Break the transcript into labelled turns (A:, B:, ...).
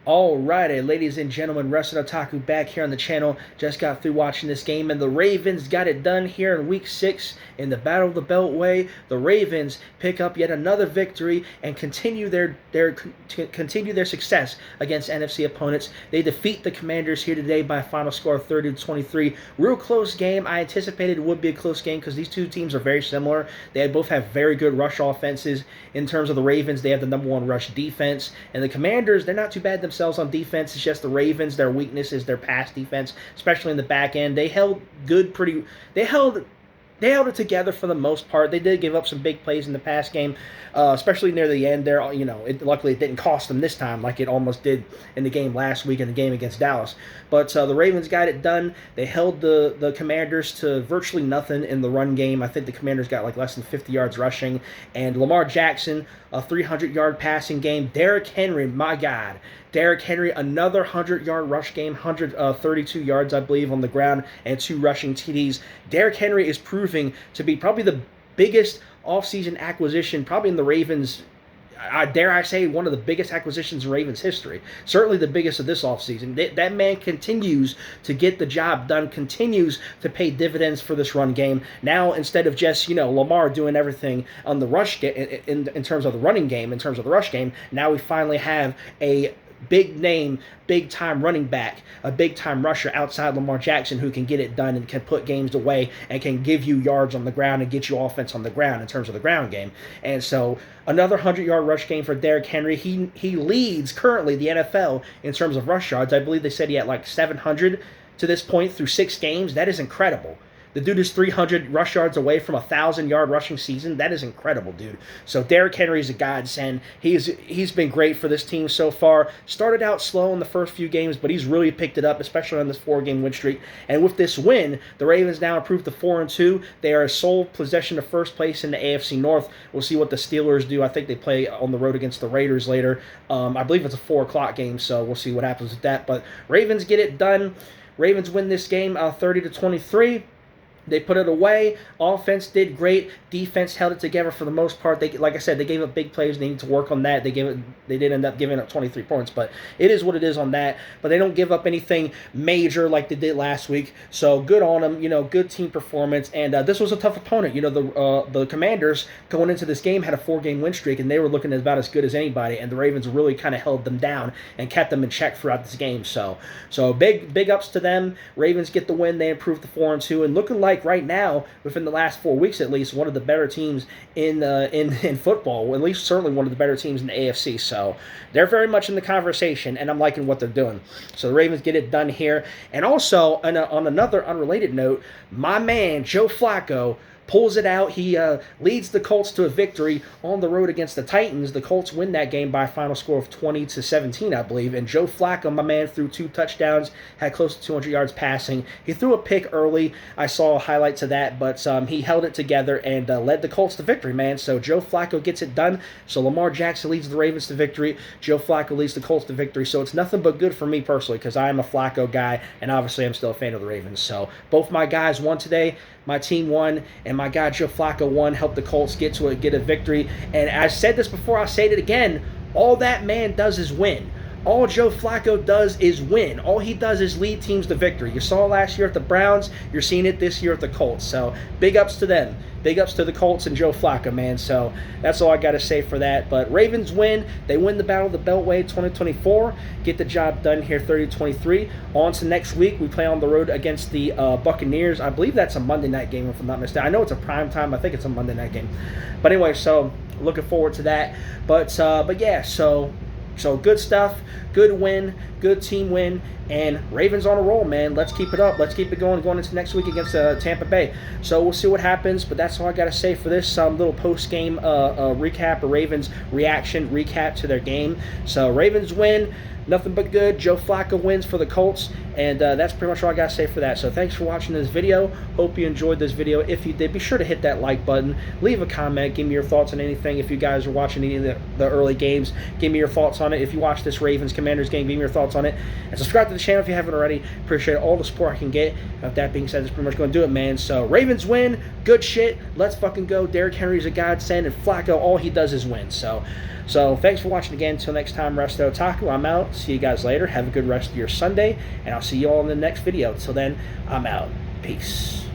A: Alrighty, ladies and gentlemen, Wrestling Otaku back here on the channel. Just got through watching this game, and the Ravens got it done here in Week 6 in the Battle of the Beltway. The Ravens pick up yet another victory and continue their success against NFC opponents. They defeat the Commanders here today by a final score of 30-23. Real close game. I anticipated it would be a close game because these two teams are very similar. They both have very good rush offenses. In terms of the Ravens, they have the #1 rush defense, and the Commanders, they're not too bad themselves on defense. It's just the Ravens, their weakness is their pass defense, especially in the back end. They held it together for the most part. They did give up some big plays in the pass game, especially near the end there. Luckily it didn't cost them this time like it almost did in the game last week in the game against Dallas. But the Ravens got it done. They held the Commanders to virtually nothing in the run game. I think the Commanders got like less than 50 yards rushing. And Lamar Jackson, a 300-yard passing game. Derrick Henry, my God. Derrick Henry, another 100-yard rush game, 132 yards, I believe, on the ground, and 2 rushing TDs. Derrick Henry is proving to be probably the biggest offseason acquisition, probably in the Ravens, dare I say, one of the biggest acquisitions in Ravens history. Certainly the biggest of this offseason. That man continues to get the job done, continues to pay dividends for this run game. Now, instead of just, Lamar doing everything on the rush in terms of the running game, in terms of the rush game, now we finally have a big name, big time running back, a big time rusher outside Lamar Jackson who can get it done and can put games away and can give you yards on the ground and get you offense on the ground in terms of the ground game. And so another 100-yard rush game for Derrick Henry. He leads currently the NFL in terms of rush yards. I believe they said he had like 700 to this point through 6 games. That is incredible. The dude is 300 rush yards away from a 1,000-yard rushing season. That is incredible, dude. So Derrick Henry is a godsend. He's been great for this team so far. Started out slow in the first few games, but he's really picked it up, especially on this 4-game win streak. And with this win, the Ravens now improved to 4-2. They are a sole possession of first place in the AFC North. We'll see what the Steelers do. I think they play on the road against the Raiders later. I believe it's a 4 o'clock game, so we'll see what happens with that. But Ravens get it done. Ravens win this game 30-23. They put it away. Offense did great. Defense held it together for the most part. Like I said, they gave up big plays. They need to work on that. They did end up giving up 23 points, but it is what it is on that. But they don't give up anything major like they did last week. So good on them. Good team performance. And this was a tough opponent. The Commanders going into this game had a 4-game win streak, and they were looking about as good as anybody. And the Ravens really kind of held them down and kept them in check throughout this game. So big ups to them. Ravens get the win. They improved to 4-2 and looking like right now, within the last 4 weeks at least, one of the better teams in football, at least certainly one of the better teams in the AFC. So they're very much in the conversation, and I'm liking what they're doing. So the Ravens get it done here. And also, on another unrelated note, my man, Joe Flacco, pulls it out. He leads the Colts to a victory on the road against the Titans. The Colts win that game by a final score of 20-17, I believe. And Joe Flacco, my man, threw 2 touchdowns, had close to 200 yards passing. He threw a pick early. I saw highlights of that, but he held it together and led the Colts to victory, man. So Joe Flacco gets it done. So Lamar Jackson leads the Ravens to victory. Joe Flacco leads the Colts to victory. So it's nothing but good for me personally because I am a Flacco guy, and obviously I'm still a fan of the Ravens. So both my guys won today. My team won, and my guy Joe Flacco won, helped the Colts get a victory. And I said this before, I'll say it again, all that man does is win. All Joe Flacco does is win. All he does is lead teams to victory. You saw last year at the Browns. You're seeing it this year at the Colts. So big ups to them. Big ups to the Colts and Joe Flacco, man. So that's all I got to say for that. But Ravens win. They win the Battle of the Beltway 2024. Get the job done here 30-23. On to next week. We play on the road against the Buccaneers. I believe that's a Monday night game, if I'm not mistaken. I know it's a prime time. I think it's a Monday night game. But anyway, so looking forward to that. But yeah, so good stuff, good win, good team win, and Ravens on a roll, man. Let's keep it up. Let's keep it going into next week against Tampa Bay. So we'll see what happens, but that's all I got to say for this little post-game recap, or Ravens reaction recap to their game. So Ravens win. Nothing but good. Joe Flacco wins for the Colts, and that's pretty much all I got to say for that. So thanks for watching this video. Hope you enjoyed this video. If you did, be sure to hit that like button. Leave a comment. Give me your thoughts on anything. If you guys are watching any of the early games, give me your thoughts on it. If you watch this Ravens-Commanders game, give me your thoughts thoughts on it. And subscribe to the channel if you haven't already. Appreciate all the support I can get. With that being said, that's pretty much going to do it, man. So Ravens win. Good shit. Let's fucking go. Derrick Henry's a godsend, and Flacco, all he does is win. So thanks for watching again. Until next time, rest of Otaku. I'm out. See you guys later. Have a good rest of your Sunday, and I'll see you all in the next video. Until then, I'm out. Peace.